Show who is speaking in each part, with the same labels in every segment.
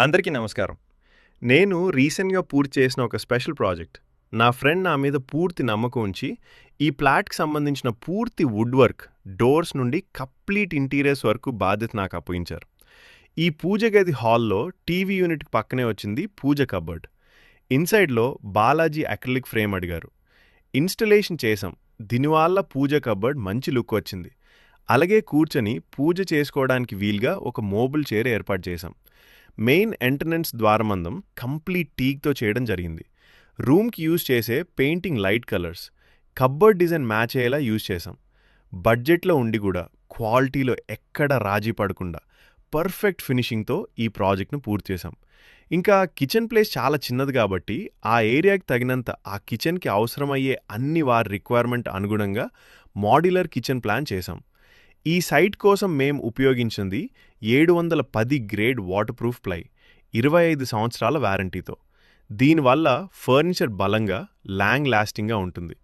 Speaker 1: అందరికీ నమస్కారం. నేను రీసెంట్‌గా పూర్తి చేసిన ఒక స్పెషల్ ప్రాజెక్ట్. నా ఫ్రెండ్ నా మీద పూర్తి నమ్మకం ఉంచి, ఈ ఫ్లాట్‌కి సంబంధించిన పూర్తి వుడ్ వర్క్, డోర్స్ నుండి కంప్లీట్ ఇంటీరియర్స్ వరకు బాధ్యత నాకు అప్పగించారు. ఈ పూజ గది హాల్‌లో టీవీ యూనిట్‌కి పక్కనే వచ్చింది పూజ కబోర్డ్. ఇన్సైడ్‌లో బాలాజీ అక్రిలిక్ ఫ్రేమ్ అడిగారు. ఇన్‌స్టలేషన్ చేశాం. దీనివల్ల పూజ కబోర్డ్ మంచి లుక్ వచ్చింది. అలాగే కూర్చొని పూజ చేసుకోవడానికి వీలుగా ఒక మోబుల్ చైర్ ఏర్పాటు చేశాం. మెయిన్ ఎంట్రన్స్ ద్వారమందం కంప్లీట్ టీక్‌తో చేయడం జరిగింది. రూమ్‌కి యూజ్ చేసే painting light colours, cupboard design match అయ్యేలా యూజ్ చేశాం. బడ్జెట్‌లో ఉండి కూడా క్వాలిటీలో ఎక్కడ రాజీ పడకుండా పర్ఫెక్ట్ ఫినిషింగ్‌తో ఈ ప్రాజెక్ట్‌ను పూర్తి చేశాం. ఇంకా కిచెన్ ప్లేస్ చాలా చిన్నది కాబట్టి ఆ ఏరియాకి తగినంత ఆ కిచెన్‌కి అవసరమయ్యే అన్ని వారి రిక్వైర్మెంట్ అనుగుణంగా మోడ్యులర్ కిచెన్ ప్లాన్ చేశాం. ఈ సైట్ కోసం మేం ఉపయోగించింది 710 గ్రేడ్ వాటర్ ప్రూఫ్ ప్లై, 25 సంవత్సరాల వారంటీతో. దీనివల్ల ఫర్నిచర్ బలంగా, లాంగ్ లాస్టింగ్గా ఉంటుంది.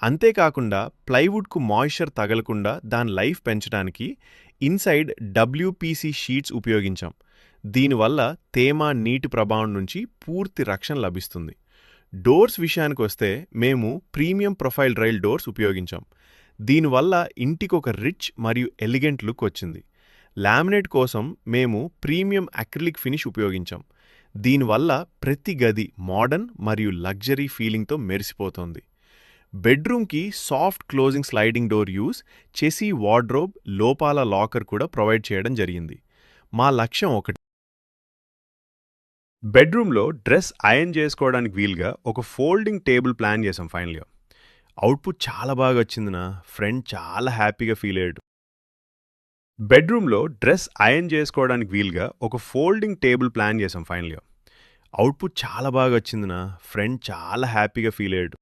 Speaker 1: అంతేకాకుండా ప్లైవుడ్కు మాయిశ్చర్ తగలకుండా దాని లైఫ్ పెంచడానికి ఇన్సైడ్ డబ్ల్యూపీసీ షీట్స్ ఉపయోగించాం. దీనివల్ల తేమ, నీటి ప్రభావం నుంచి పూర్తి రక్షణ లభిస్తుంది. డోర్స్ విషయానికొస్తే మేము ప్రీమియం ప్రొఫైల్ రైల్ డోర్స్ ఉపయోగించాం. దీనివల్ల ఇంటికొక రిచ్ మరియు ఎలిగెంట్ లుక్ వచ్చింది. లామినేట్ కోసం మేము ప్రీమియం అక్రిలిక్ ఫినిష్ ఉపయోగించాం. దీనివల్ల ప్రతి గది మోడర్న్ మరియు లగ్జరీ ఫీలింగ్తో మెరిసిపోతోంది. బెడ్రూమ్కి soft closing sliding door use చేసి వార్డ్రోబ్, లోపాల లాకర్ కూడా ప్రొవైడ్ చేయడం జరిగింది. మా లక్ష్యం ఒకటి. బెడ్రూమ్లో డ్రెస్ ఐరన్ చేసుకోవడానికి వీలుగా ఒక ఫోల్డింగ్ టేబుల్ ప్లాన్ చేసాం ఫైనల్గా. అవుట్పుట్ చాలా బాగా వచ్చింది. నా ఫ్రెండ్ చాలా హ్యాపీగా ఫీల్ అయ్యాడు. బెడ్రూమ్లో డ్రెస్ ఐరన్ చేసుకోవడానికి వీలుగా ఒక ఫోల్డింగ్ టేబుల్ ప్లాన్ చేసాం ఫైనల్గా. అవుట్పుట్ చాలా బాగా వచ్చింది. నా ఫ్రెండ్ చాలా హ్యాపీగా ఫీల్ అయ్యాడు.